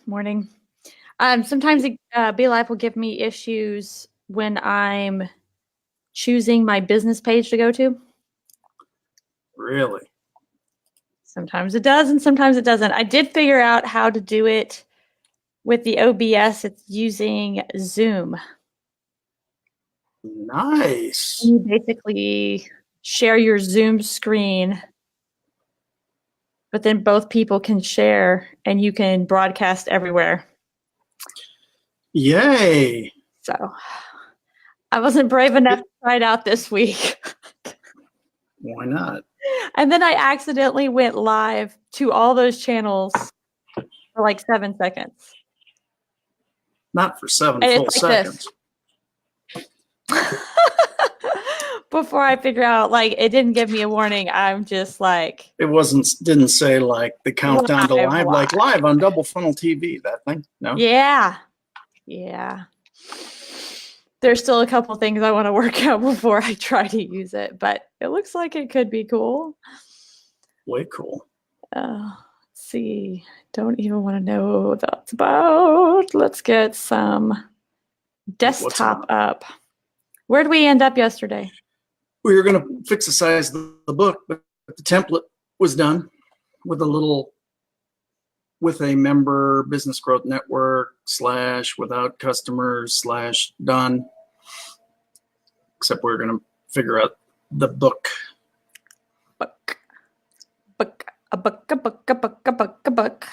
Morning. Sometimes BeLive will give me issues when I'm choosing my business page to go to. Really? Sometimes it does, and sometimes it doesn't. I did figure out how to do it with the OBS. It's using Zoom. Nice. You basically share your Zoom screen, but then both people can share, and you can broadcast everywhere. Yay. So I wasn't brave enough to try it out this week. Why not? And then I accidentally went live to all those channels for like 7 seconds. Not for 7 full seconds. Before I figure out, like, it didn't give me a warning. I'm just like, it didn't say like the countdown to live, like live on Double Funnel TV, that thing. No. Yeah. There's still a couple things I want to work out before I try to use it, but it looks like it could be cool. Way cool. Let's see. Don't even want to know what that's about. Let's get some desktop up. Where'd we end up yesterday? We were going to fix the size of the book, but the template was done with a member business growth network / without customers / done. Except we're going to figure out the book. A book.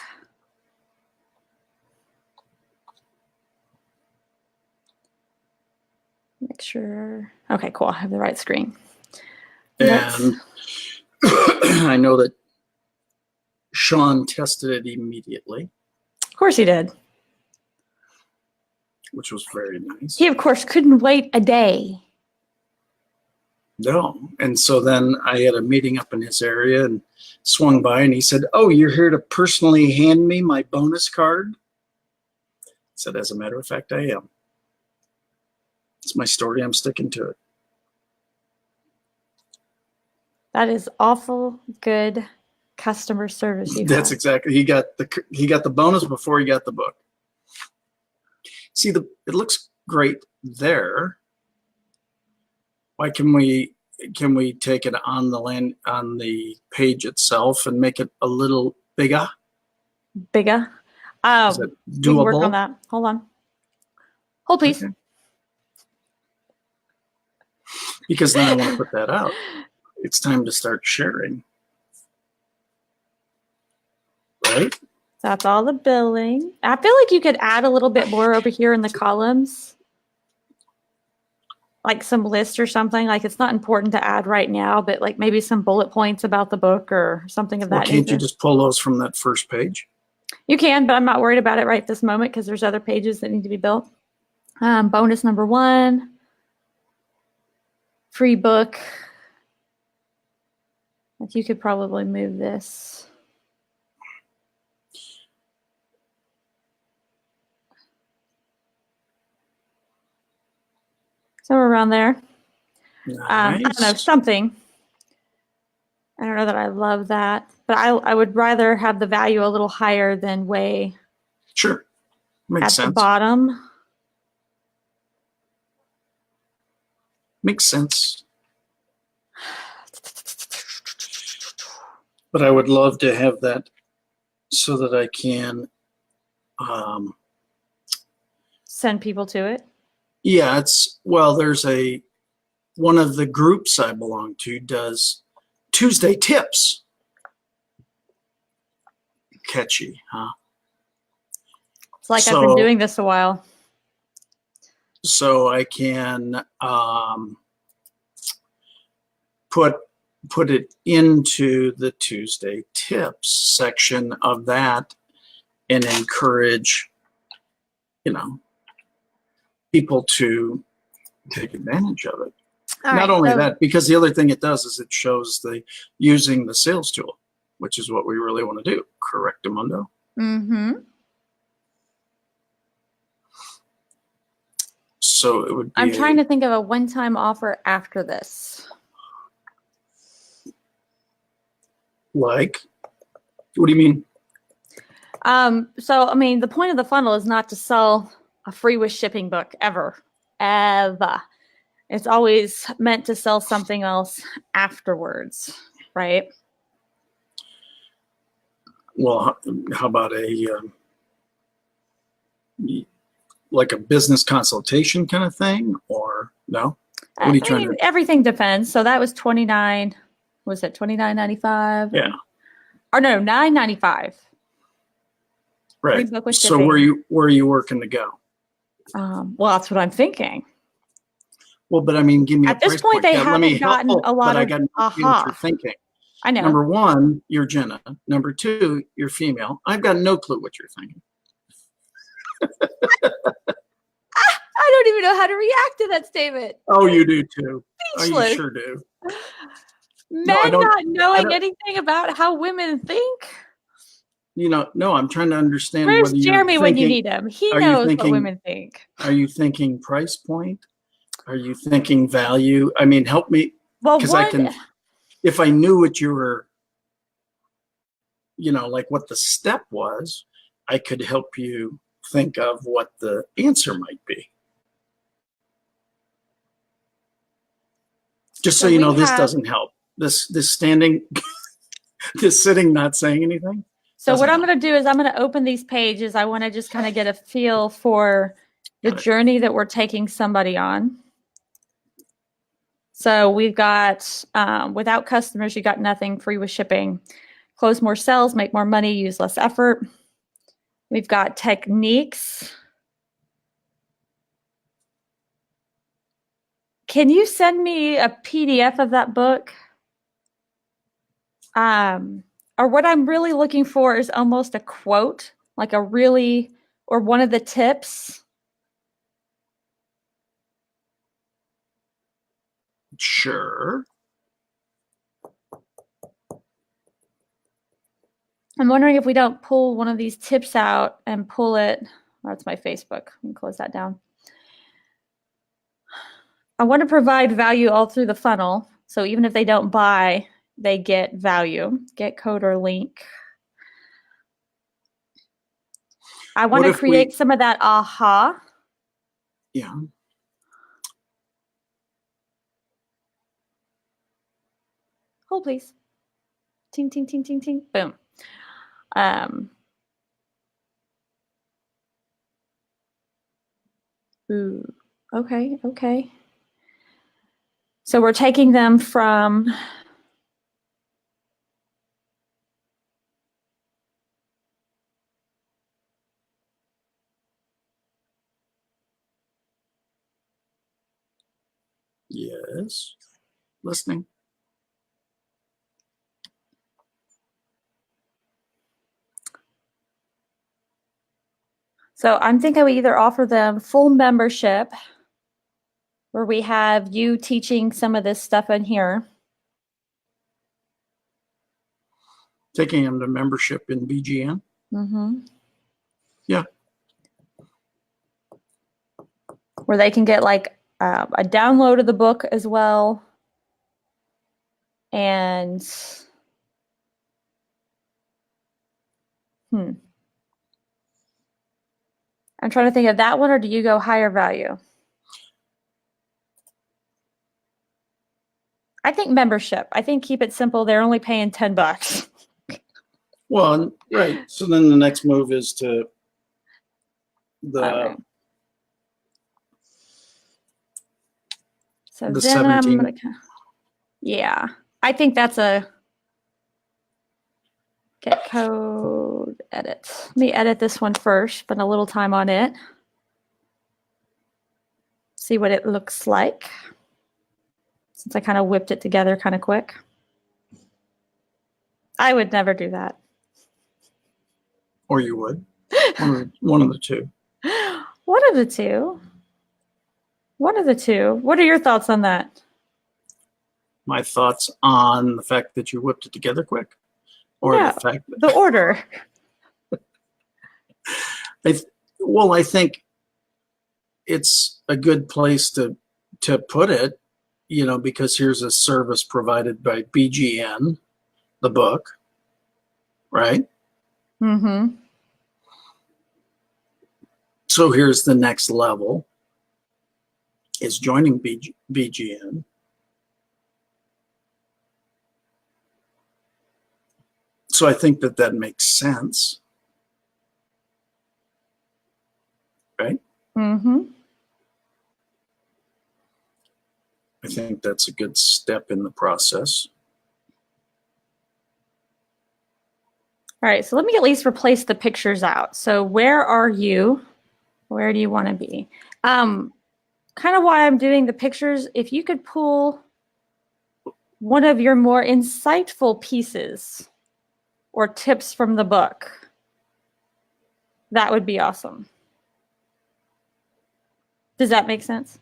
Make sure. Okay, cool. I have the right screen. And I know that Sean tested it immediately. Of course he did. Which was very nice. He, of course, couldn't wait a day. No. And so then I had a meeting up in his area and swung by, and he said, "Oh, you're here to personally hand me my bonus card?" I said, "As a matter of fact, I am. It's my story. I'm sticking to it." That is awful good customer service. That's exactly. He got the bonus before he got the book. See, it looks great there. Why can we take it on the page itself and make it a little bigger? Bigger. Is that doable? Work on that. Hold on. Hold, please. Okay. Because then I want to put that out. It's time to start sharing. Right? That's all the billing. I feel like you could add a little bit more over here in the columns. Like some list or something. Like, it's not important to add right now, but like maybe some bullet points about the book or something of that nature. Can't you just pull those from that first page? You can, but I'm not worried about it right this moment because there's other pages that need to be built. Bonus number 1. Free book. Like, you could probably move this. Somewhere around there. Nice. I don't know, something. I don't know that I love that, but I would rather have the value a little higher than way sure. Makes sense. At the bottom. Makes sense. But I would love to have that so that I can send people to it. Yeah, there's one of the groups I belong to does Tuesday tips. Catchy, huh? It's like I've been doing this a while. So I can put it into the Tuesday tips section of that and encourage, people to take advantage of it. Not only that, because the other thing it does is it shows using the sales tool, which is what we really want to do. Correct, Amundo? Mm-hmm. So it would be I'm trying to think of a one-time offer after this. Like? What do you mean? So, I mean, the point of the funnel is not to sell a free with shipping book ever. It's always meant to sell something else afterwards, right? Well, how about like a business consultation kind of thing, or no? What are you trying to? Everything depends. So that was $29. Was it $29.95? Yeah. Or no, $9.95. Right. Free book with So shipping. where are you working to go? Well, that's what I'm thinking. Well, but I mean, give me at this point, they haven't gotten a lot of what you're thinking. I know. Number one, you're Jena. Number two, you're female. I've got no clue what you're thinking. I don't even know how to react to that statement. Oh, you do too. Speechless. Oh, you sure do. Men not knowing anything about how women think. No, I'm trying to understand. Where's Jeremy when you need him? He knows what women think. Are you thinking price point? Are you thinking value? I mean, help me. Well, because if I knew what you were, like what the step was, I could help you think of what the answer might be. Just so you know, this doesn't help. This standing, this sitting, not saying anything. So what I'm going to do is I'm going to open these pages. I want to just kind of get a feel for the journey that we're taking somebody on. So we've got, without customers, you got nothing, free with shipping. Close more sales, make more money, use less effort. We've got techniques. Can you send me a PDF of that book? Or what I'm really looking for is almost a quote, like or one of the tips. Sure. I'm wondering if we don't pull one of these tips out and pull it. That's my Facebook. Let me close that down. I want to provide value all through the funnel. So even if they don't buy, they get value. Get code or link. I want to create some of that aha. Yeah. Hold, please. Ting, ting, ting, ting, ting. Boom. Ooh. Okay. So we're taking them from yes, listening. So I'm thinking we either offer them full membership where we have you teaching some of this stuff in here. Taking them to membership in BGN? Mm-hmm. Yeah. Where they can get like a download of the book as well. And I'm trying to think of that one, or do you go higher value? I think membership. I think keep it simple. They're only paying $10. Well, right. So then the next move is to the so then 17. I'm gonna, yeah, I think that's a get code edit. Let me edit this one first. Spend a little time on it. See what it looks like. Since I kind of whipped it together kind of quick. I would never do that. Or you would. One of the two. One of the two. One of the two. What are your thoughts on that? My thoughts on the fact that you whipped it together quick? Or no, the fact that the order. I think it's a good place to put it, because here's a service provided by BGN, the book, right? Mm-hmm. So here's the next level, is joining BGN. So I think that that makes sense, right? Mm-hmm. I think that's a good step in the process. All right, so let me at least replace the pictures out. So where are you? Where do you want to be? Kind of why I'm doing the pictures, if you could pull one of your more insightful pieces or tips from the book, that would be awesome. Does that make sense?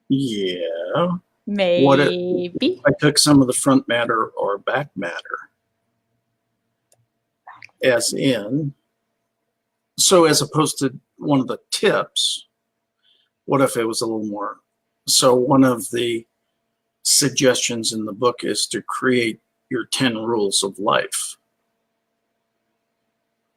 Yeah. Maybe. I took some of the front matter or back matter, as in, so as opposed to one of the tips, what if it was a little more? So one of the suggestions in the book is to create your 10 rules of life.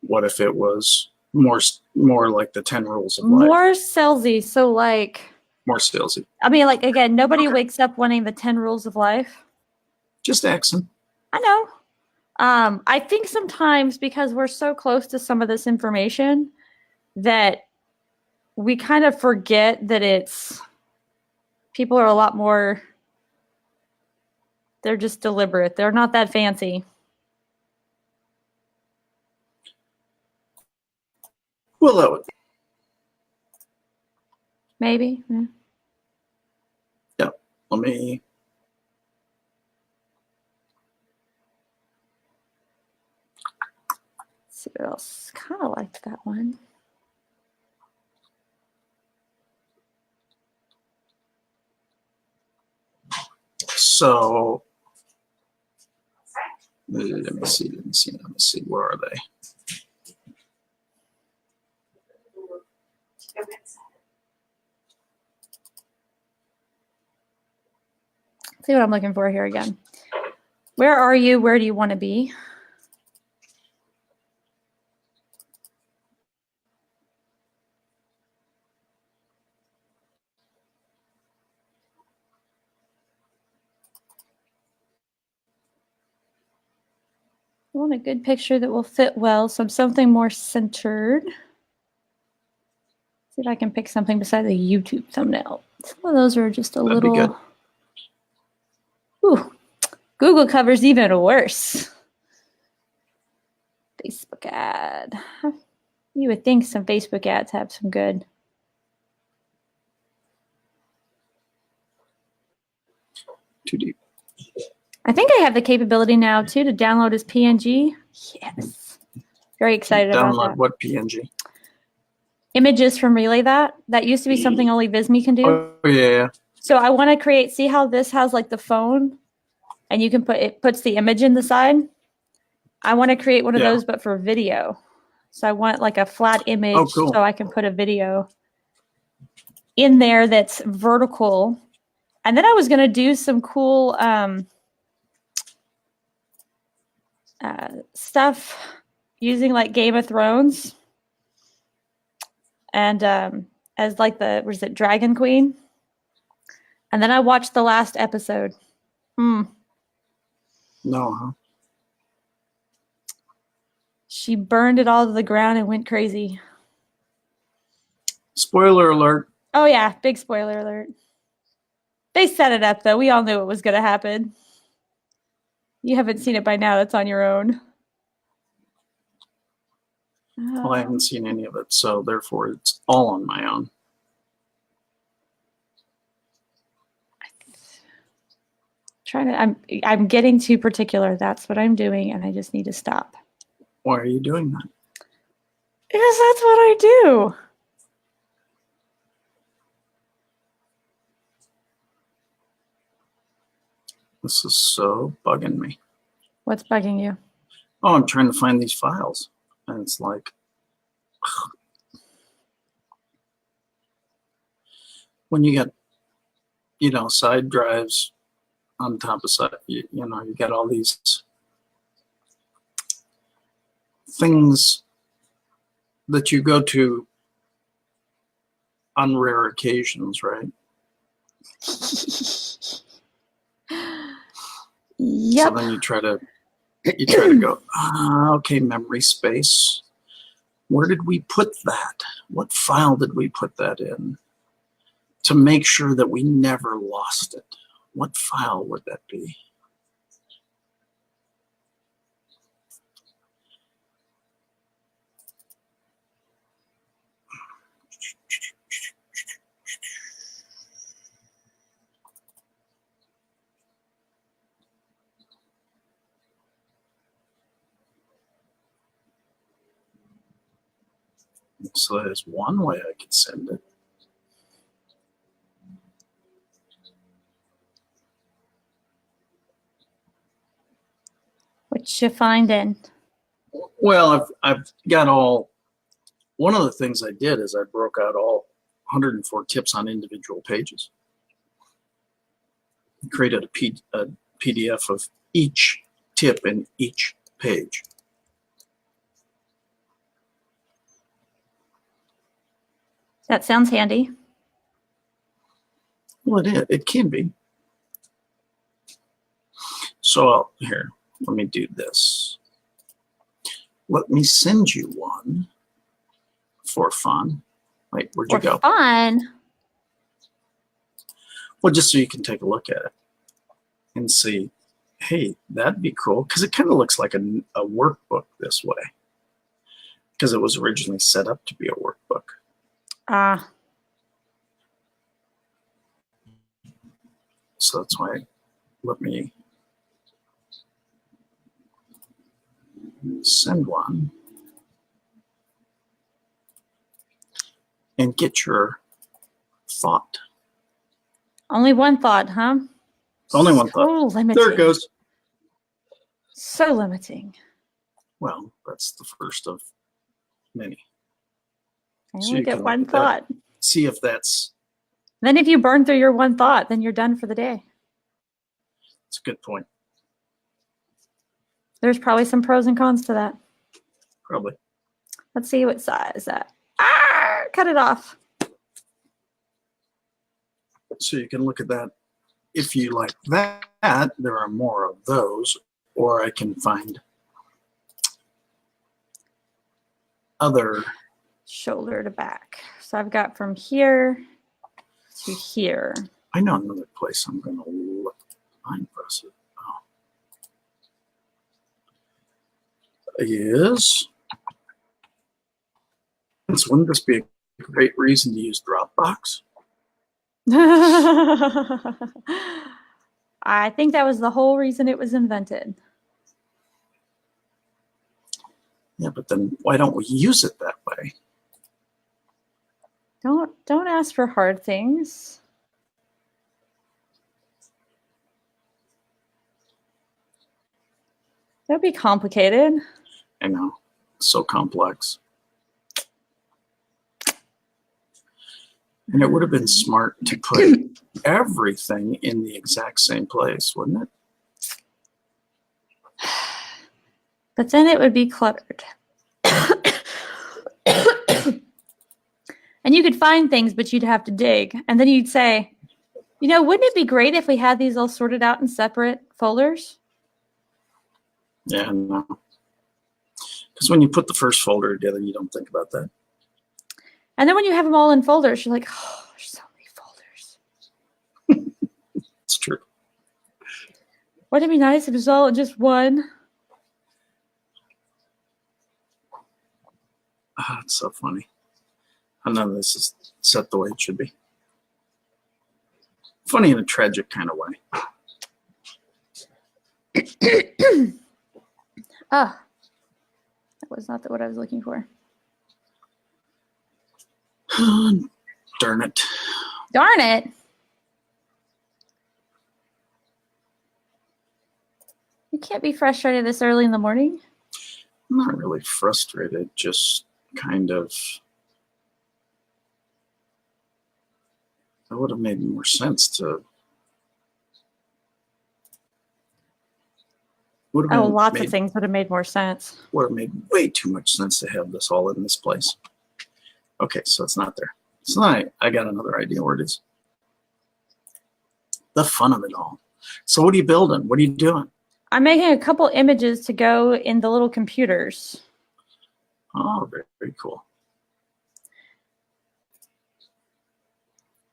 What if it was more like the 10 rules of life? More salesy. So like, More salesy. I mean, like, again, nobody wakes up wanting the 10 rules of life. Just accent. I know. I think sometimes because we're so close to some of this information that we kind of forget that it's people are a lot more, they're just deliberate. They're not that fancy. Well, that would. Maybe. Yeah. Yeah. Let me. Let's see what else. Kind of liked that one. So let me see. Where are they? See what I'm looking for here again. Where are you? Where do you want to be? I want a good picture that will fit well, so something more centered. See if I can pick something besides a YouTube thumbnail. Some of those are just a That'd be little. good. Ooh, Google cover's even worse. Facebook ad. You would think some Facebook ads have some good. Too deep. I think I have the capability now too to download as PNG. Yes. Very excited about Download that. what PNG? Images from Relay That. That used to be something only Visme can do. Oh yeah. So I want to create, see how this has like the phone and you can put, it puts the image in the side. I want to create one of those, but for video. So I want like a flat image cool. so I can put a video in there that's vertical. And then I was going to do some cool stuff using like Game of Thrones and as like the, was it Dragon Queen? And then I watched the last episode. No, huh? She burned it all to the ground and went crazy. Spoiler alert. Oh yeah, big spoiler alert. They set it up though. We all knew it was going to happen. You haven't seen it by now. That's on your own. Well, I haven't seen any of it, so therefore it's all on my own. I'm getting too particular. That's what I'm doing, and I just need to stop. Why are you doing that? Because that's what I do. This is so bugging me. What's bugging you? Oh, I'm trying to find these files, and it's like, when you get, side drives on top of side, you got all these things that you go to on rare occasions, right? Yep. So then you try to go, okay, memory space. Where did we put that? What file did we put that in to make sure that we never lost it? What file would that be? So there's one way I could send it. What you finding? Well, I've got all, one of the things I did is I broke out all 104 tips on individual pages. Created a PDF of each tip in each page. That sounds handy. Well, it can be. So here, let me do this. Let me send you one for fun. Wait, where'd you go? Fun. Well, just so you can take a look at it and see, hey, that'd be cool. Because it kind of looks like a workbook this way. Because it was originally set up to be a workbook. Ah. So that's why, let me send one and get your thought. Only one thought, huh? Only one thought. So limiting. There it goes. So limiting. Well, that's the first of many. I So only you get can one look at that, thought. see if that's. Then if you burn through your one thought, then you're done for the day. That's a good point. There's probably some pros and cons to that. Probably. Let's see what size that. Ah, cut it off. So you can look at that. If you like that, there are more of those, or I can find other. Shoulder to back. So I've got from here to here. I know another place I'm going to look. I'm pressing. Oh. Is. Wouldn't this be a great reason to use Dropbox? I think that was the whole reason it was invented. Yeah, but then why don't we use it that way? Don't ask for hard things. That'd be complicated. I know, so complex. And it would have been smart to put everything in the exact same place, wouldn't it? But then it would be cluttered. And you could find things, but you'd have to dig. And then you'd say, you know, wouldn't it be great if we had these all sorted out in separate folders? Yeah, no. Because when you put the first folder together, you don't think about that. And then when you have them all in folders, you're like, oh, there's so many folders. It's true. Wouldn't it be nice if it was all in just one? Ah, it's so funny. None of this is set the way it should be. Funny in a tragic kind of way. Ah, that was not what I was looking for. Darn it. Darn it. You can't be frustrated this early in the morning. I'm not really frustrated, just kind of. That would have made more sense to. Lots of things would have made more sense. Would have made way too much sense to have this all in this place. Okay, so it's not there. So I got another idea where it is. The fun of it all. So what are you building? What are you doing? I'm making a couple images to go in the little computers. Oh, very, very cool.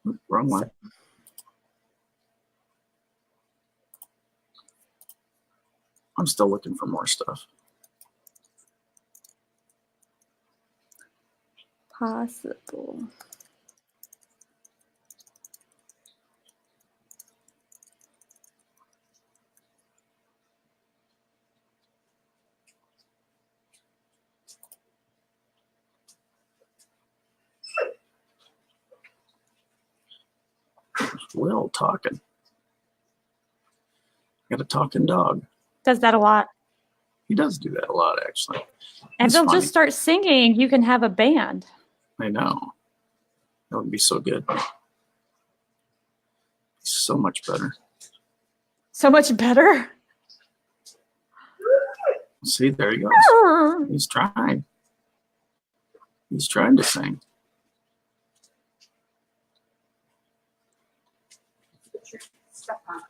Oop, wrong one. I'm still looking for more stuff. Possible. Will talking. Got a talking dog. Does that a lot. He does do that a lot, actually. And if It's they'll funny. just start singing, you can have a band. I know. That would be so good. So much better. So much better. See, there he goes. He's trying. He's trying to sing. Stuff on.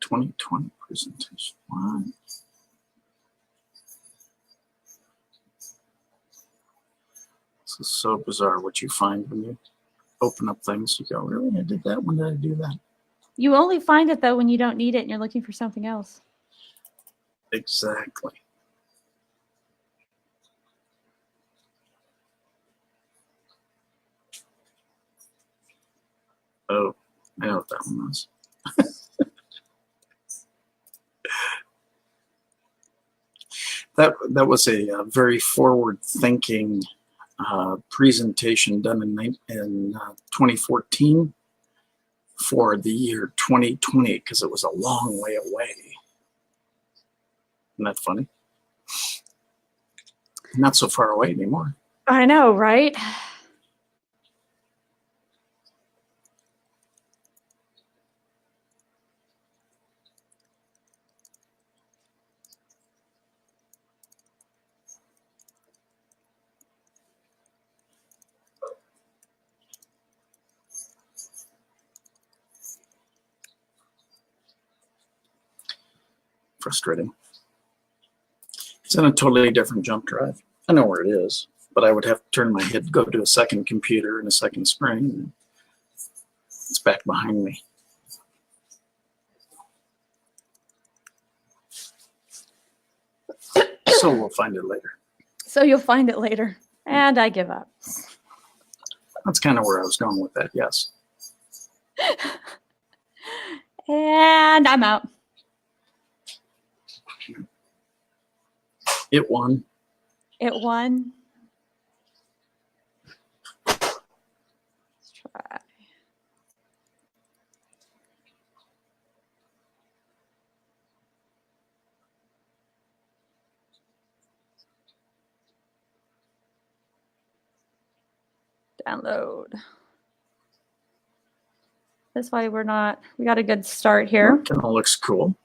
.2020 presentation. Wow. This is so bizarre what you find when you open up things. You go, really? I did that? When did I do that? You only find it, though, when you don't need it and you're looking for something else. Exactly. Oh, I know what that one was. That was a very forward-thinking presentation done in 2014 for the year 2020 because it was a long way away. Isn't that funny? Not so far away anymore. I know, right? Frustrating. It's in a totally different jump drive. I know where it is, but I would have to turn my head, go to a second computer and a second screen. And it's back behind me. So we'll find it later. So you'll find it later. And I give up. That's kind of where I was going with that, yes. And I'm out. It won. It won. Let's try. Download. That's why we got a good start here. Kind of looks cool.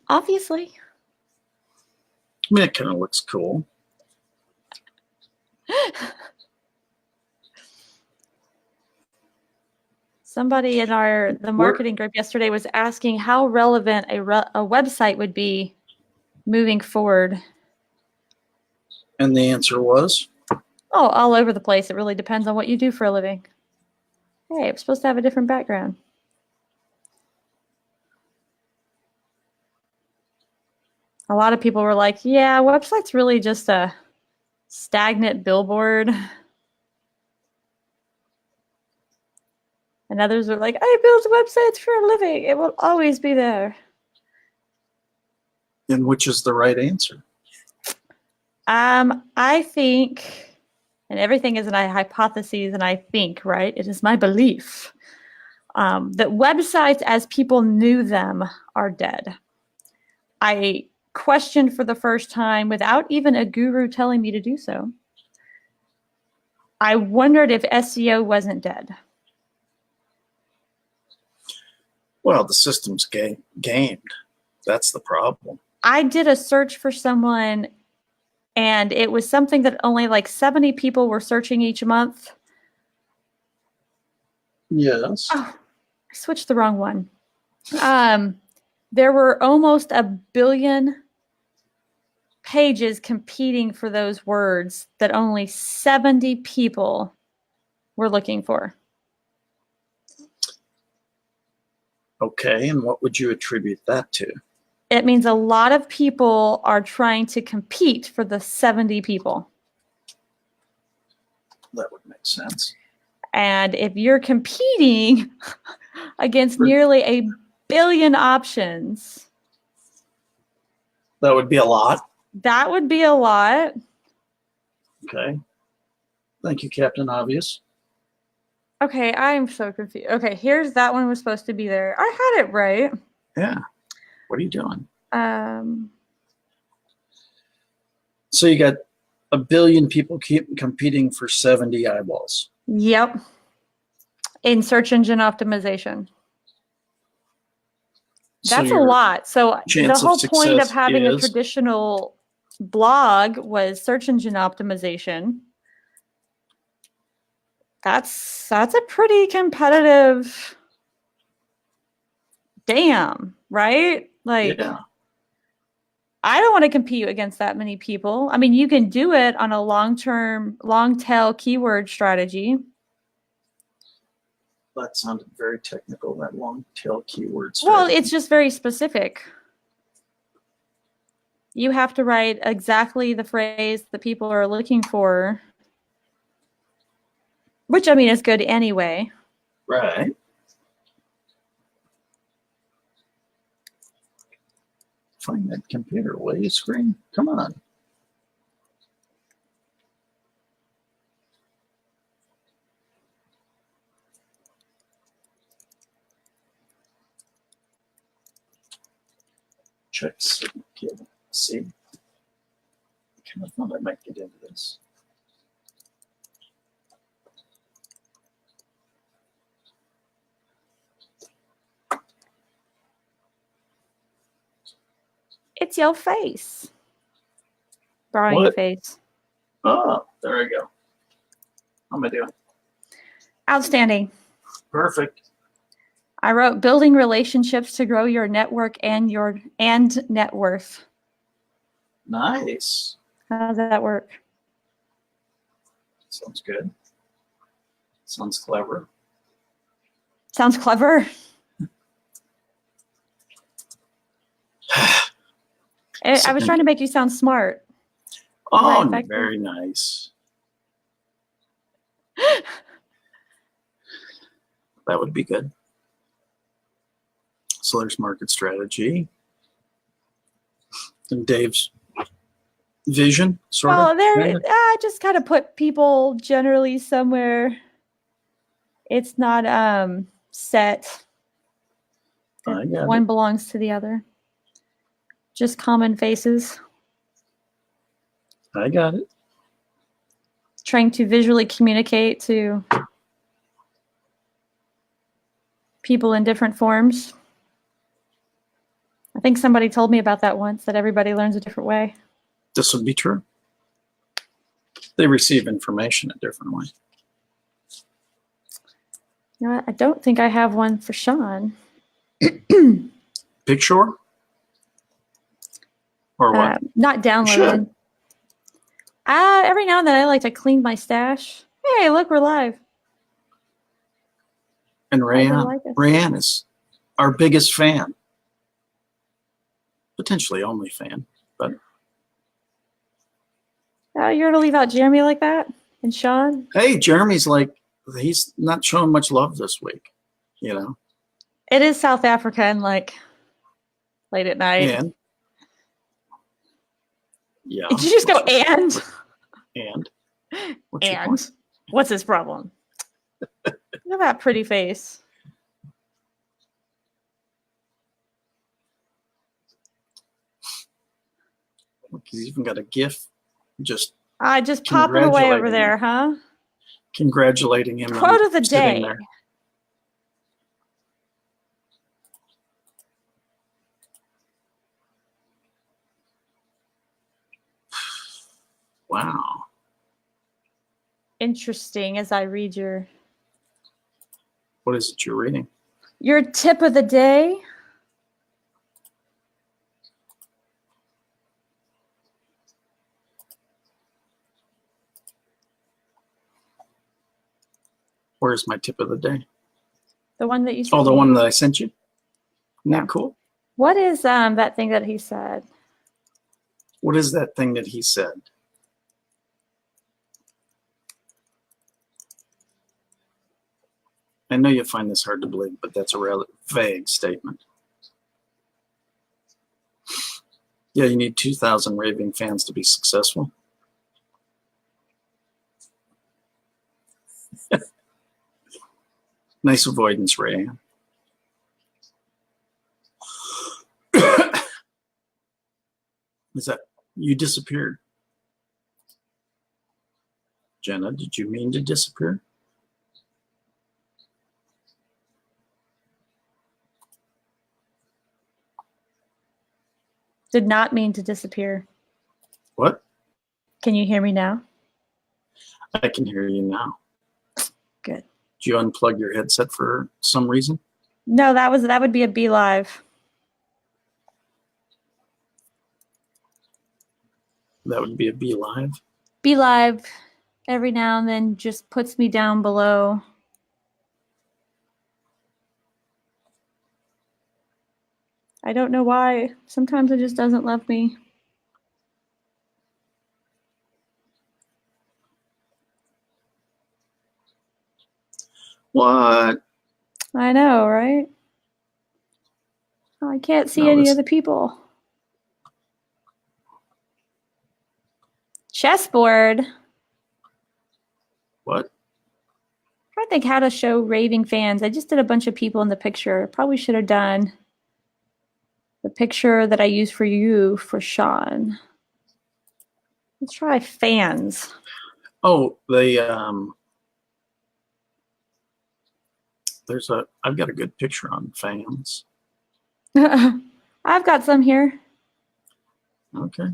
Obviously. I mean, it kind of looks cool. Somebody in the marketing group yesterday was asking how relevant a website would be moving forward. And the answer was? Oh, all over the place. It really depends on what you do for a living. Hey, I'm supposed to have a different background. A lot of people were like, yeah, website's really just a stagnant billboard. And others are like, I build websites for a living. It will always be there. And which is the right answer? I think, and everything is a hypothesis, and I think, right? It is my belief that websites as people knew them are dead. I questioned for the first time without even a guru telling me to do so. I wondered if SEO wasn't dead. Well, the system's gamed. That's the problem. I did a search for someone, and it was something that only like 70 people were searching each month. Yes. Oh, I switched the wrong one. There were almost 1 billion pages competing for those words that only 70 people were looking for. Okay, and what would you attribute that to? It means a lot of people are trying to compete for the 70 people. That would make sense. And if you're competing against nearly 1 billion options, that would be a lot. That would be a lot. Okay. Thank you, Captain Obvious. Okay, I'm so confused. Okay, here's that one was supposed to be there. I had it right. Yeah. What are you doing? So you got 1 billion people keep competing for 70 eyeballs. Yep. In search engine optimization. That's a lot. So the whole point of having a traditional blog was search engine optimization. That's a pretty competitive right? Like, yeah. I don't want to compete against that many people. I mean, you can do it on a long-term, long-tail keyword strategy. That sounded very technical, that long-tail keyword strategy. Well, it's just very specific. You have to write exactly the phrase that people are looking for, which, I mean, is good anyway. Right. Find that computer, will you, screen? Come on. Check see. I thought I might get into this. It's your face. Drawing What? face. Oh, there we go. How am I doing? Outstanding. Perfect. I wrote building relationships to grow your network and net worth. Nice. How does that work? Sounds good. Sounds clever. Sounds clever. I was trying to make you sound smart. Oh, very nice. That would be good. So there's market strategy. And Dave's vision, sort of. Oh, there. I just kind of put people generally somewhere. It's not set. One belongs to the other. Just common faces. I got it. Trying to visually communicate to people in different forms. I think somebody told me about that once, that everybody learns a different way. This would be true. They receive information a different way. You know what? I don't think I have one for Sean. Picture? Or what? Not downloaded. Every now and then I like to clean my stash. Hey, look, we're live. And Rayanne is our biggest fan. Potentially only fan, but. You're gonna leave out Jeremy like that? And Sean? Hey, Jeremy's like, he's not showing much love this week, you know? It is South Africa and like late at night. And? Yeah. Did you just go and? And? What's his problem? Look at that pretty face. Look, he's even got a GIF. Just pop it away over there, huh? Congratulating him. Quote of the day. There. Wow. interesting as I read What is it you're reading? your tip of the day. Where's my tip of the day? The one that you sent Oh, the me. one that I sent you? Isn't that cool? What is that thing that he said? What is that thing that he said? I know you find this hard to believe, but that's a rather vague statement. Yeah, you need 2,000 raving fans to be successful. Nice avoidance, Ray. Is that you disappeared? Jenna, did you mean to disappear? Did not mean to disappear. What? Can you hear me now? I can hear you now. Good. Did you unplug your headset for some reason? No, that would be a Be Live. That would be a Be Live. Be Live every now and then just puts me down below. I don't know why. Sometimes it just doesn't love me. What? I know, right? Oh, I can't see No, any this- of the people. Chessboard. What? I think how to show raving fans. I just did a bunch of people in the picture. Probably should have done the picture that I used for you for Sean. Let's try fans. Oh, I've got a good picture on fans. I've got some here. Okay.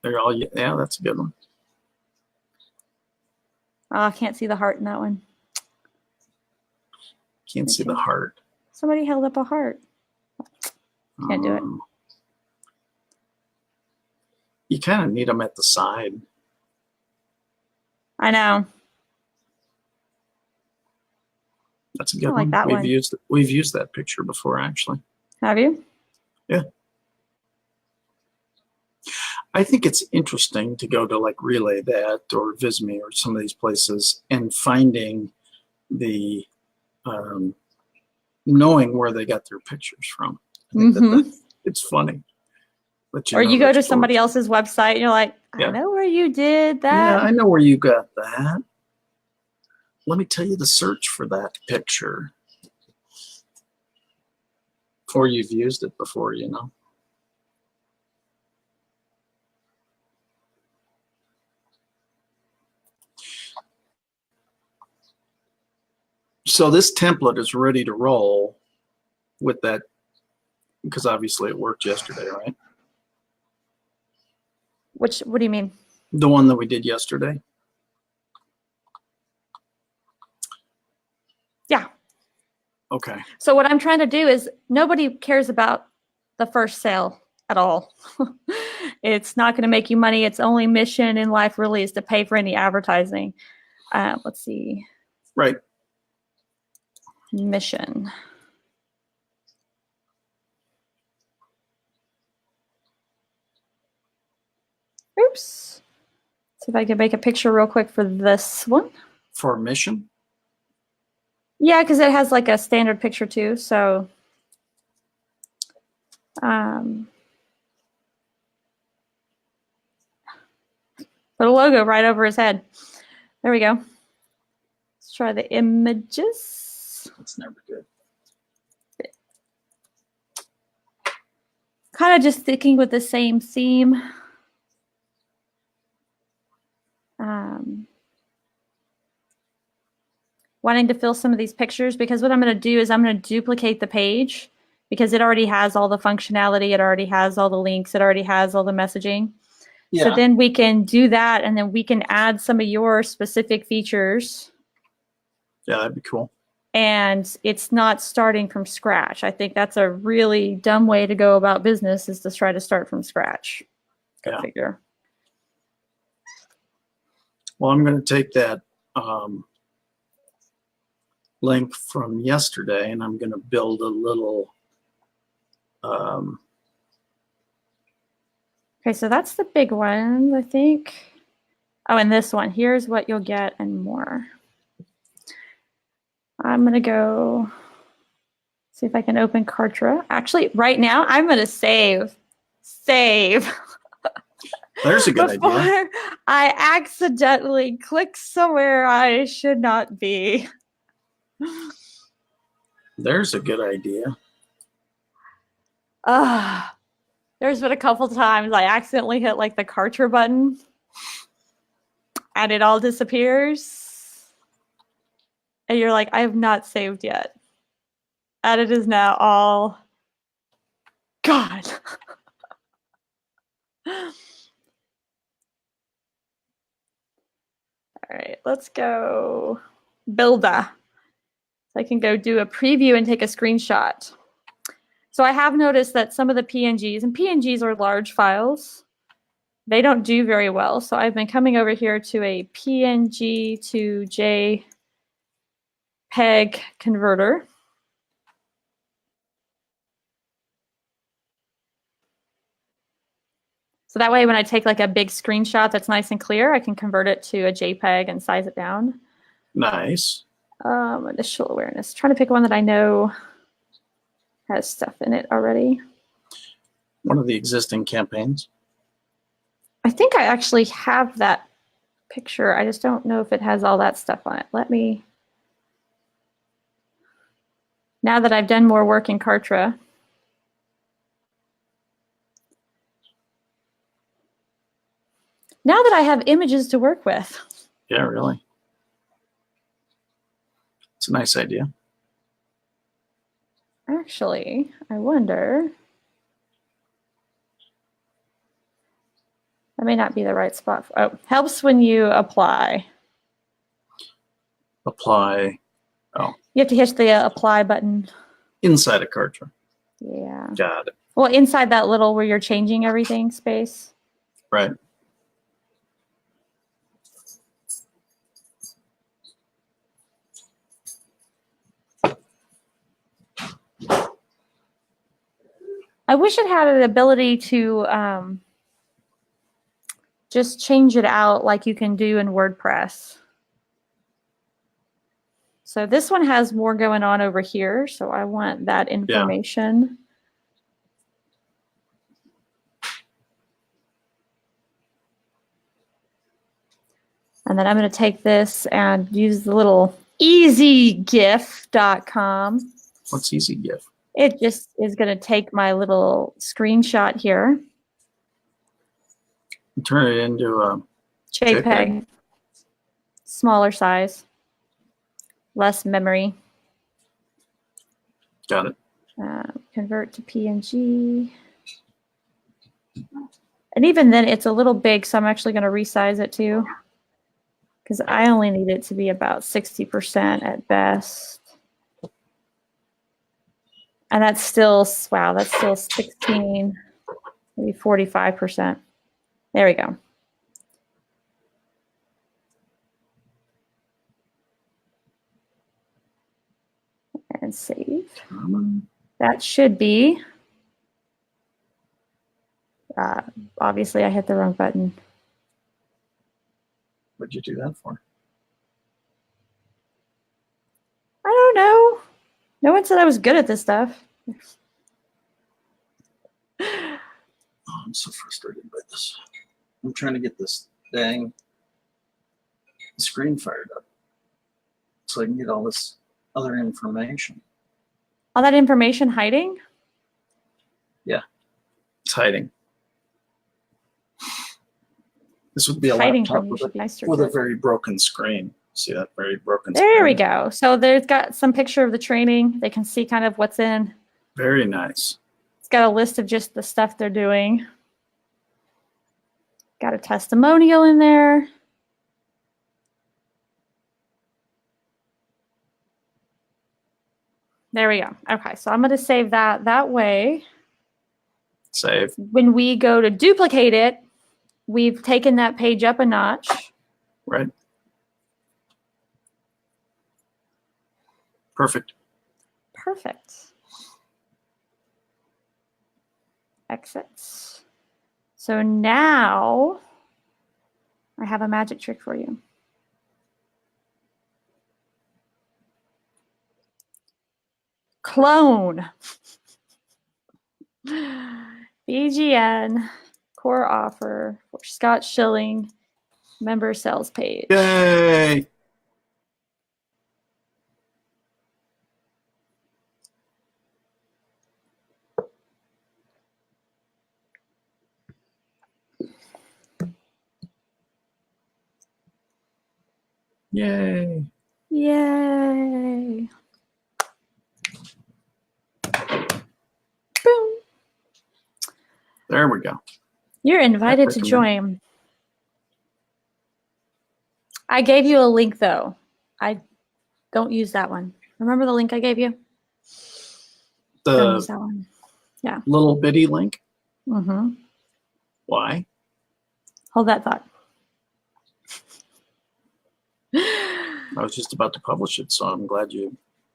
They're all, yeah, that's a good one. Oh, I can't see the heart in that one. Can't see the heart. Somebody held up a heart. Can't do it. You kind of need them at the side. I know. That's a good I like one. that one. We've used that picture before, actually. Have you? Yeah. I think it's interesting to go to like Relay That or Visme or some of these places and finding the knowing where they got their pictures from. I think it's funny. But Or you go their to somebody source. else's website and you're like, Yeah. I know where you did that. Yeah, I know where you got that. Let me tell you the search for that picture. Or you've used it before, you know. So this template is ready to roll with that, because obviously it worked yesterday, right? What do you mean? The one that we did yesterday. Yeah. Okay. So what I'm trying to do is nobody cares about the first sale at all. It's not going to make you money. Its only mission in life really is to pay for any advertising. Let's see. Right. Mission. Oops. See if I can make a picture real quick for this one. For mission. Yeah, because it has like a standard picture too. So put a logo right over his head. There we go. Let's try the images. That's never good. Kind of just sticking with the same theme. Wanting to fill some of these pictures because what I'm going to do is I'm going to duplicate the page because it already has all the functionality, it already has all the links, it already has all the messaging. Yeah. So then we can do that, and then we can add some of your specific features. Yeah, that'd be cool. And it's not starting from scratch. I think that's a really dumb way to go about business, is to try to start from scratch. Go Yeah. figure. Well, I'm going to take that link from yesterday, and I'm going to build a little. Okay, so that's the big one, I think. Oh, and this one, here's what you'll get and more. I'm going to go see if I can open Kartra. Actually, right now, I'm going to save. There's a good Before idea. I accidentally click somewhere I should not be. There's a good idea. There's been a couple times I accidentally hit like the Kartra button and it all disappears. And you're like, I have not saved yet. And it is now all gone. All right, let's go Builda. So I can go do a preview and take a screenshot. So I have noticed that some of the PNGs, and PNGs are large files, they don't do very well. So I've been coming over here to a PNG to JPEG converter. So that way when I take like a big screenshot that's nice and clear, I can convert it to a JPEG and size it down. Nice. Initial awareness. Trying to pick one that I know has stuff in it already. One of the existing campaigns. I think I actually have that picture. I just don't know if it has all that stuff on it. Let me, now that I've done more work in Kartra, now that I have images to work with. Yeah, really. It's a nice idea. Actually, I wonder, that may not be the right spot. Oh, helps when you apply. Apply. Oh. You have to hit the apply button. Inside a Kartra. Yeah. Got it. Well, inside that little where you're changing everything space. Right. I wish it had an ability to just change it out like you can do in WordPress. So this one has more going on over here, so I want that information. And then I'm going to take this and use the little easygif.com. What's EasyGIF? It just is going to take my little screenshot here. And turn it into a JPEG. Smaller size. Less memory. Got it. Convert to PNG. And even then, it's a little big, so I'm actually going to resize it too, because I only need it to be about 60% at best. And that's still, wow, that's still 16, maybe 45%. There we go. And save. That should be, obviously I hit the wrong button. What'd you do that for? I don't know. No one said I was good at this stuff. Oh, I'm so frustrated by this. I'm trying to get this dang screen fired up so I can get all this other information. All that information hiding? Yeah, it's hiding. This would be a Hiding laptop from you should be nicer with to a it. very broken screen. See that very broken screen? There we go. So there's got some picture of the training. They can see kind of what's in. Very nice. It's got a list of just the stuff they're doing. Got a testimonial in there. There we go. Okay, so I'm going to save that. That way, Save. when we go to duplicate it, we've taken that page up a notch. Right. Perfect. Perfect. Exits. So now I have a magic trick for you. Clone. BGN core offer for Scott Schilling member sales page. Yay! Yay! Yay. Boom. There we go. You're invited to join. I gave you a link though. I don't use that one. Remember the link I gave you? Don't use The that one. Yeah. little bitty link. Mm-hmm. Why? Hold that thought. I was just about to publish it, so I'm glad you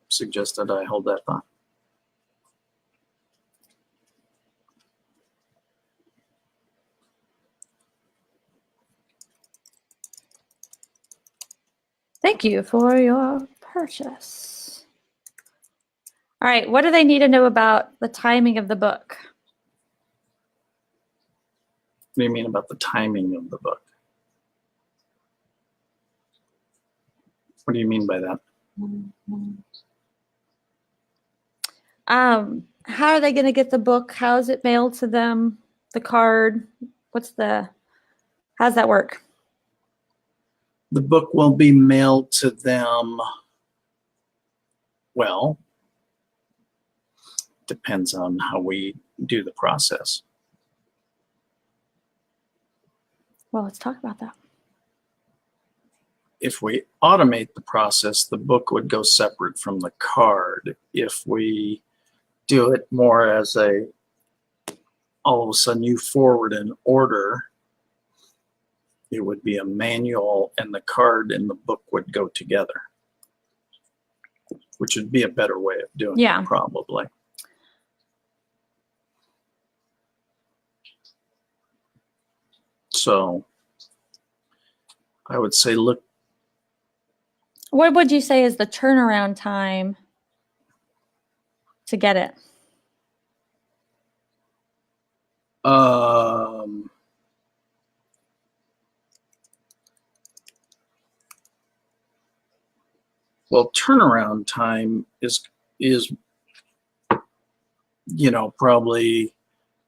suggested I hold that thought. Thank you for your purchase. All right, what do they need to know about the timing of the book? What do you mean about the timing of the book? What do you mean by that? How are they going to get the book? How is it mailed to them? The card? How's that work? The book will be mailed to them. Well, depends on how we do the process. Well, let's talk about that. If we automate the process, the book would go separate from the card. If we do it more as all of a sudden you forward an order, it would be a manual and the card and the book would go together, which would be a better way of doing it, probably. So I would say, look. What would you say is the turnaround time to get it? Well, turnaround time is probably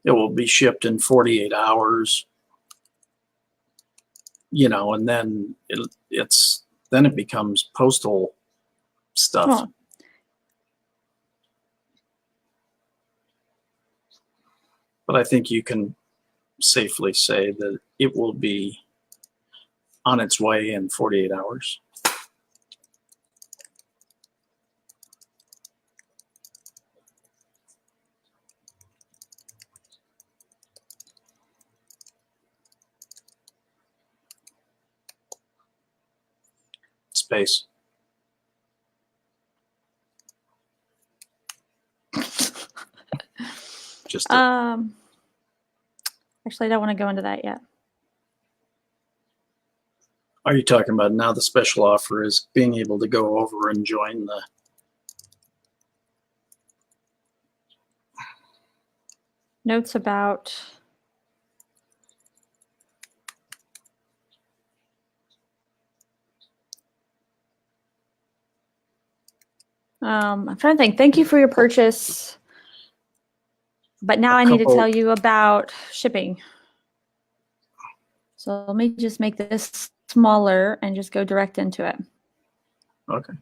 it will be shipped in 48 hours. And then it becomes postal stuff. Oh. But I think you can safely say that it will be on its way in 48 hours. Space. Just actually, I don't want to go into that yet. Are you talking about now the special offer is being able to go over and join the notes about I'm trying to think. Thank you for your purchase. But now I need to tell you about shipping. So let me just make this smaller and just go direct into it. Okay.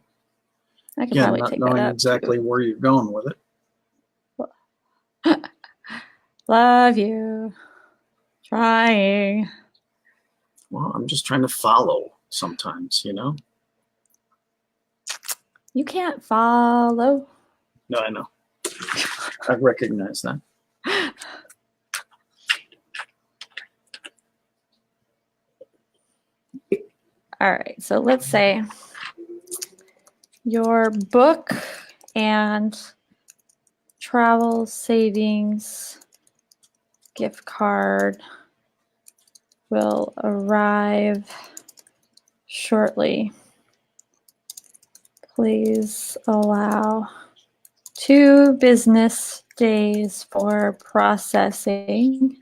I can probably take that up exactly where you're going with it. Love you. Trying. Well, I'm just trying to follow sometimes, you know? You can't follow. No, I know. I recognize that. All right, so let's say your book and travel savings gift card will arrive shortly. Please allow 2 business days for processing.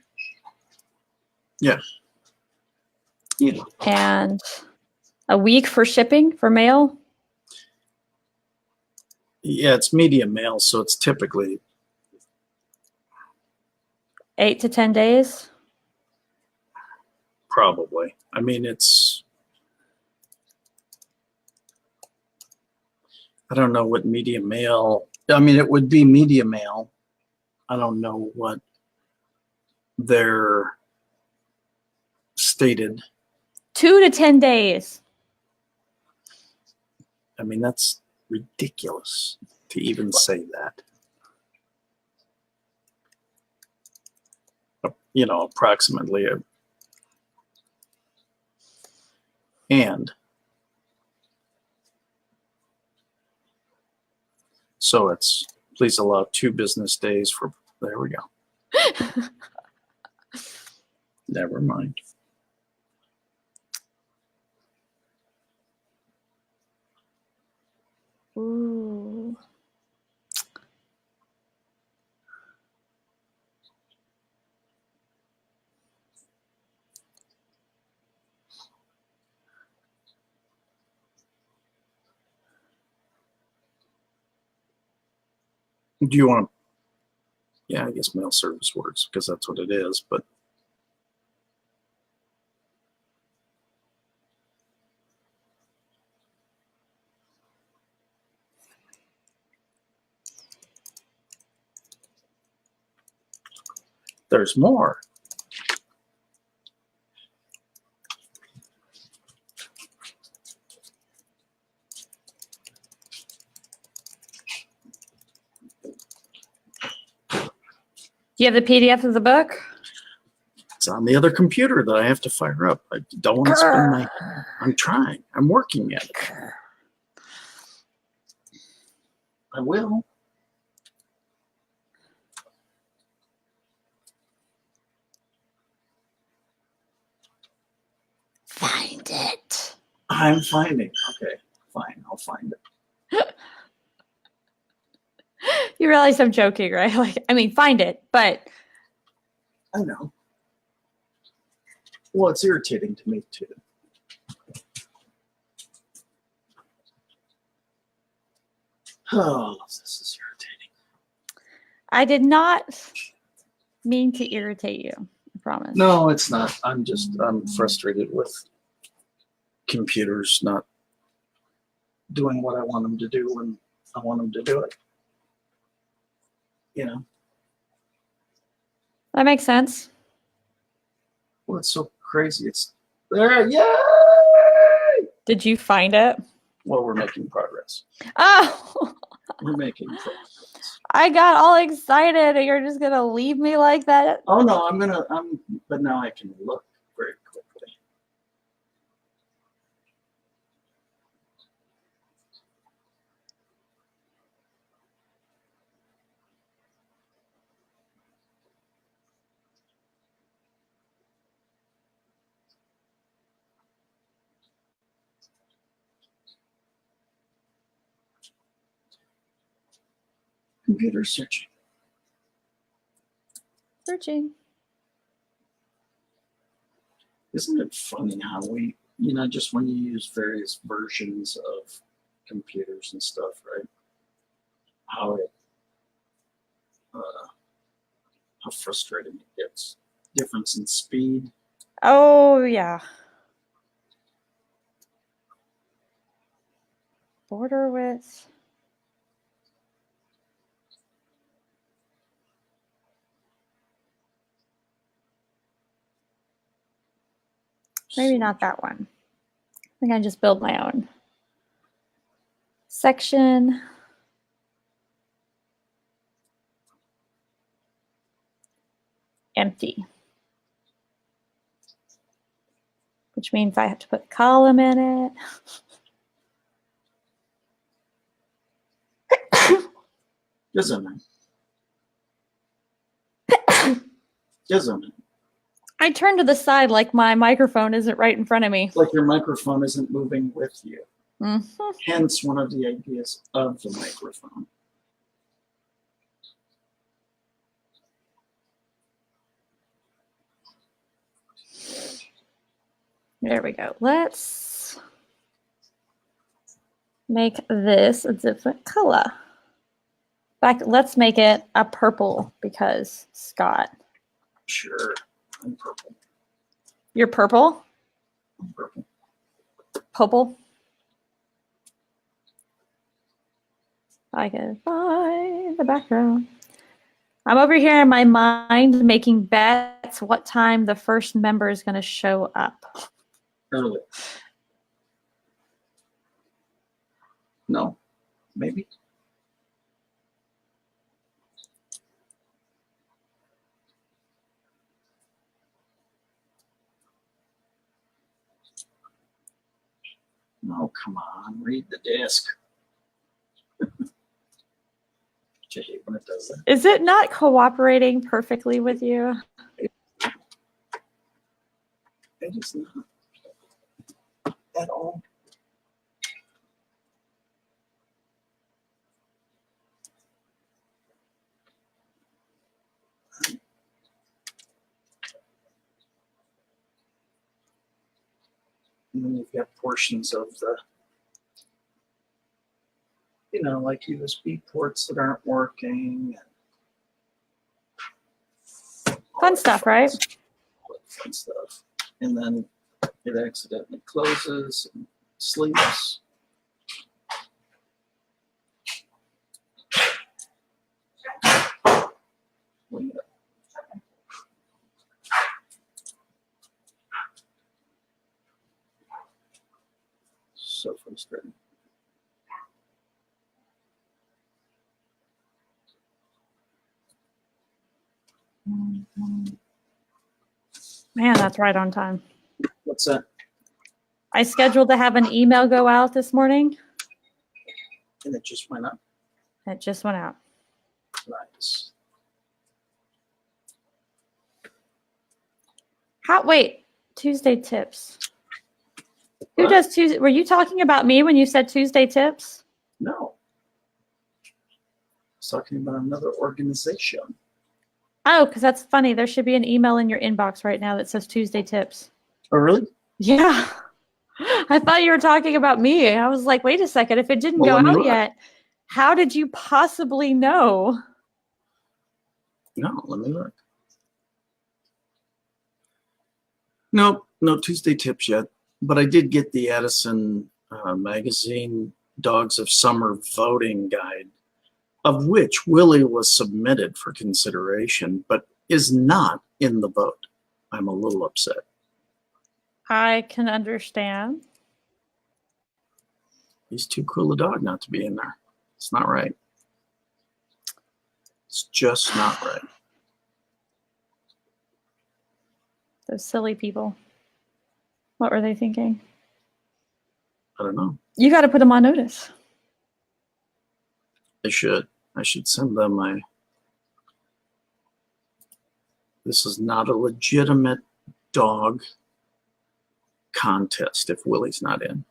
Yeah. Yeah. And a week for shipping for mail. Yeah, it's media mail, so it's typically 8 to 10 days. probably. I mean, it's. I don't know what media mail. I mean, it would be media mail. I don't know what they're stated. 2 to 10 days. I mean, that's ridiculous to even say that. You know, approximately. And so it's please allow 2 business days for. There we go. Never mind. Ooh. Do you want to? Yeah, I guess mail service works because that's what it is. But there's more. Do you have the PDF of the book? It's on the other computer that I have to fire up. I don't want to spend my. I'm trying. I'm working at it. I will. Find it. I'm finding. Okay, fine. I'll find it. You realize I'm joking, right? Like, I mean, find it, but I know. Well, it's irritating to me too. Oh, this is irritating. I did not mean to irritate you. I promise. No, it's not. I'm frustrated with computers not doing what I want them to do when I want them to do it. You know? That makes sense. Well, it's so crazy. It's there. Yay! Did you find it? Well, we're making progress. Oh, We're making progress. I got all excited. You're just going to leave me like that? Oh, no, but now I can look very quickly. Computer searching. Searching. Isn't it funny how just when you use various versions of computers and stuff, right? How frustrating it gets. Difference in speed. Oh, yeah. Border width. Maybe not that one. I think I just build my own. Section. Empty. Which means I have to put a column in it. Just a minute. Just a minute. I turn to the side like my microphone isn't right in front of me. Like your microphone isn't moving with you. Mm-hmm. Hence one of the ideas of the microphone. There we go. Let's make this a different color. In fact, let's make it a purple because Scott. Sure. I'm purple. You're purple? I'm purple. Purple? I can find the background. I'm over here in my mind making bets what time the first member is going to show up. Early. No. Maybe. Oh, come on. Read the disc. I hate when it does that. Is it not cooperating perfectly with you? It is not. At all. And then you've got portions of the, you know, like USB ports that aren't working. And Fun stuff, right? Fun stuff. And then it accidentally closes and sleeps. So frustrating. Man, that's right on time. What's that? I scheduled to have an email go out this morning. And it just went up. It just went out. Nice. Wait, Tuesday tips. Who What? does Tuesday? Were you talking about me when you said Tuesday tips? No. I was talking about another organization. Oh, because that's funny. There should be an email in your inbox right now that says Tuesday tips. Oh, really? Yeah. I thought you were talking about me. I was like, wait a second. If it didn't Well, go let me out look. yet, how did you possibly know? No, let me look. Nope, no Tuesday tips yet. But I did get the Addison magazine Dogs of Summer voting guide, of which Willie was submitted for consideration, but is not in the vote. I'm a little upset. I can understand. He's too cool a dog not to be in there. It's not right. It's just not right. Those silly people. What were they thinking? I don't know. You got to put them on notice. I should. I should send them my. This is not a legitimate dog contest if Willie's not in.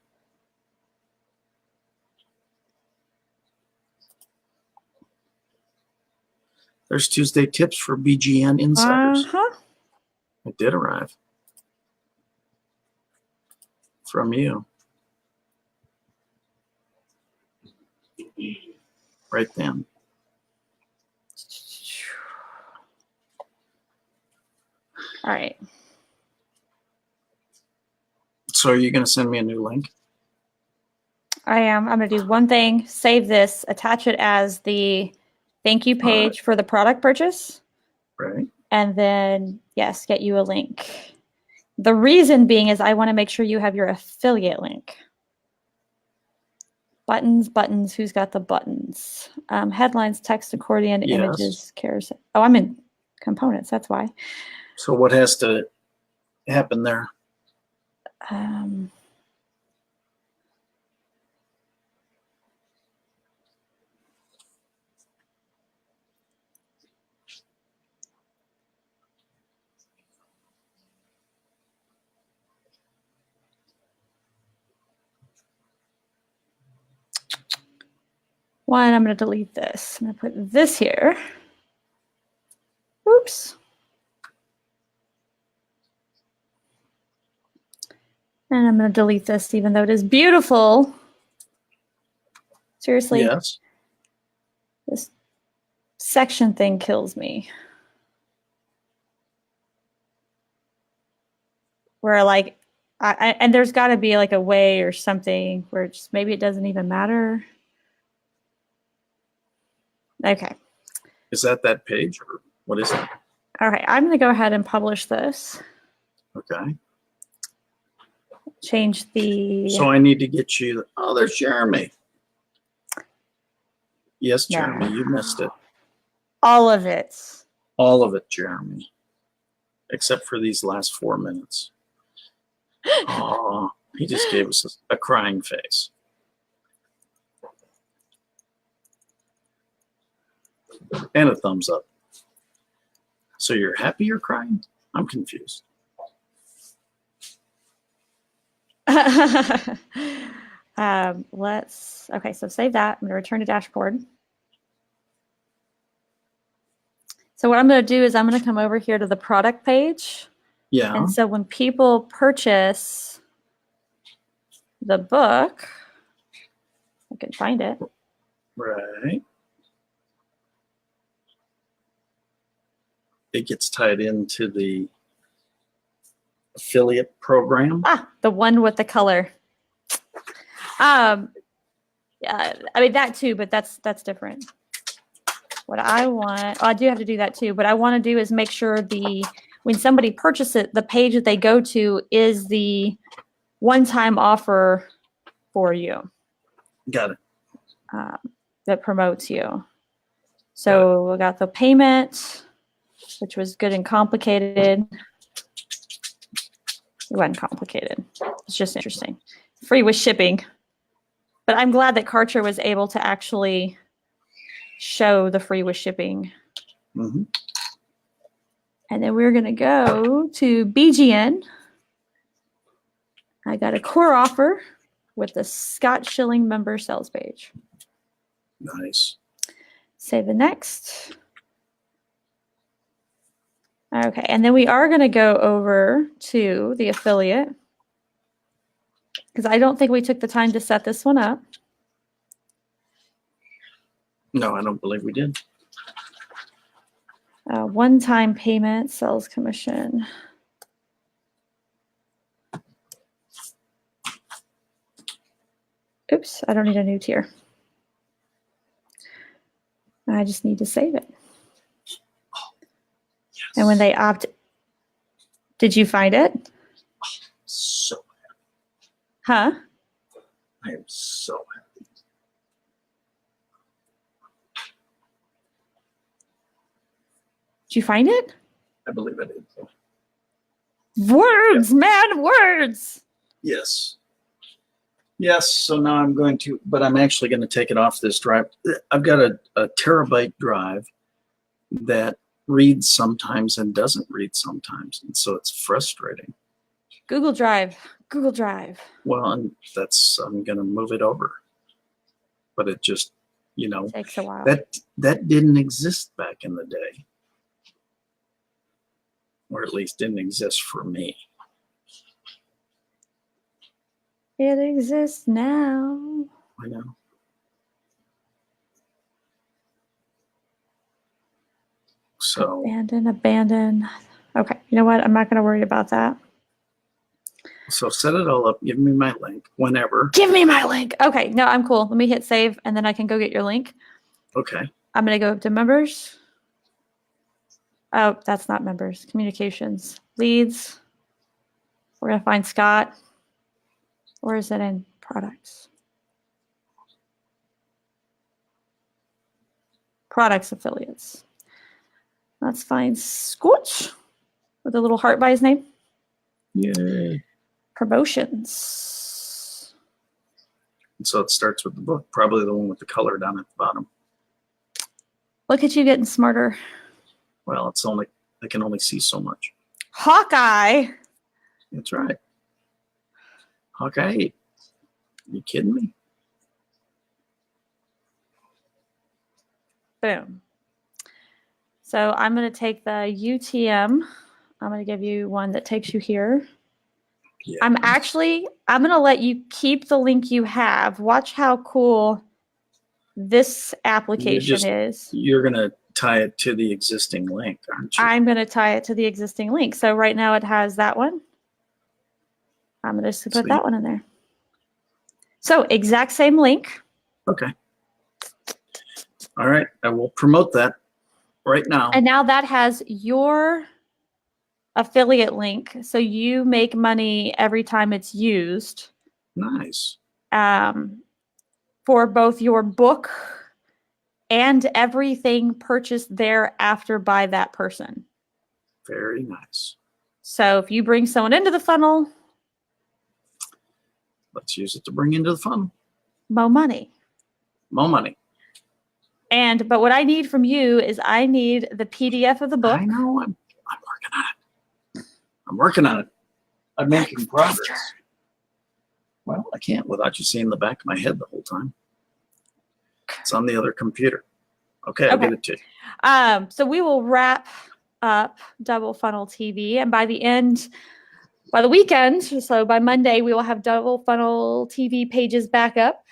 There's Tuesday tips for BGN insiders. It did arrive from you. Right then. All right. So are you going to send me a new link? I am. I'm going to do one thing, save this, attach it as the thank you page for the product purchase. Right. And then, yes, get you a link. The reason being is I want to make sure you have your affiliate link. Buttons, buttons, who's got the buttons? Headlines, text, accordion, Yes. images, carousel. Oh, I'm in components, that's why. So what has to happen there? One, I'm going to delete this. I'm going to put this here. Oops. And I'm going to delete this, even though it is beautiful. Seriously, Yes. this section thing kills me. Where like, and there's got to be like a way or something where just maybe it doesn't even matter. Okay. Is that page or what is it? All right, I'm going to go ahead and publish this. Okay. Change the. So I need to get you. Oh, there's Jeremy. Yes, No. Jeremy, you missed it. All of it. All of it, Jeremy. Except for these last 4 minutes. Oh, he just gave us a crying face. And a thumbs up. So you're happy you're crying? I'm confused. Okay, so save that. I'm going to return to dashboard. So what I'm going to do is I'm going to come over here to the product page. Yeah. And so when people purchase the book, I can find it. Right. It gets tied into the affiliate program. Ah, the one with the color. Yeah, I mean that too, but that's different. What I want, I do have to do that too, but I want to do is make sure when somebody purchases it, the page that they go to is the one-time offer for you. Got it. That promotes you. So we got the payment, which was good and complicated. It wasn't complicated. It's just interesting. Free with shipping. But I'm glad that Kartra was able to actually show the free with shipping. Mm-hmm. And then we're going to go to BGN. I got a core offer with the Scott Schilling member sales page. Nice. Save the next. Okay, and then we are going to go over to the affiliate because I don't think we took the time to set this one up. No, I don't believe we did. One-time payment, sales commission. Oops, I don't need a new tier. I just need to save it. Yes. And when they opt, did you find it? So happy. Huh? I am so happy. Did you find it? I believe I did. Words, man, words. Yes. Yes, so now I'm going to, but I'm actually going to take it off this drive. I've got a terabyte drive that reads sometimes and doesn't read sometimes. And so it's frustrating. Google Drive, Google Drive. Well, and I'm going to move it over. But it just, Takes a while. that didn't exist back in the day. Or at least didn't exist for me. It exists now. I know. So Abandon. Okay, you know what? I'm not going to worry about that. So set it all up. Give me my link whenever. Give me my link. Okay, no, I'm cool. Let me hit save, and then I can go get your link. Okay. I'm going to go up to members. Oh, that's not members. Communications. Leads. We're going to find Scott. Or is it in products? Products affiliates. Let's find Scotch with a little heart by his name. Yay. Promotions. And so it starts with the book, probably the one with the color down at the bottom. Look at you getting smarter. Well, it's only, I can only see so much. Hawkeye. That's right. Hawkeye. Are you kidding me? Boom. So I'm going to take the UTM. I'm going to give you one that takes you here. Yeah. I'm going to let you keep the link you have. Watch how cool this application is. You're going to tie it to the existing link, aren't you? I'm going to tie it to the existing link. So right now it has that one. I'm going to just put that one in there. So exact same link. Okay. All right. I will promote that right now. And now that has your affiliate link. So you make money every time it's used. Nice. For both your book and everything purchased thereafter by that person. Very nice. So if you bring someone into the funnel, let's use it to bring into the funnel. more money. More money. But what I need from you is I need the PDF of the book. I know. I'm working on it. I'm working on it. I'm making progress. Well, I can't without you seeing the back of my head the whole time. It's on the other computer. Okay, I'll get it to you. So we will wrap up Double Funnel TV, and by the weekend, so by Monday, we will have Double Funnel TV pages back up.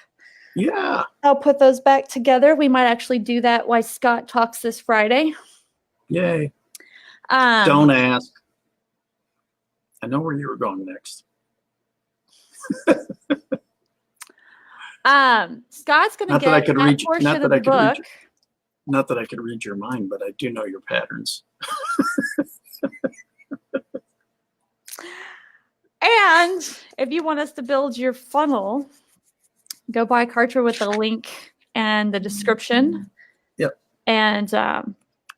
Yeah. I'll put those back together. We might actually do that while Scott talks this Friday. Yay. Don't ask. I know where you were going next. Scott's going to get that portion of the book. Not that I could read your mind, but I do know your patterns. And if you want us to build your funnel, go buy Kartra with the link and the description. Yep. And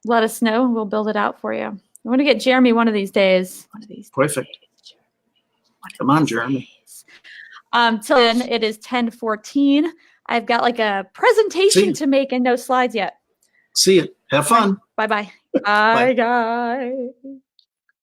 let us know, and we'll build it out for you. I want to get Jeremy one of these days. Perfect. Come on, Jeremy. Till then, it is 10:14. I've got like a presentation to make and no slides yet. See you. Have fun. Bye-bye. Bye, guys.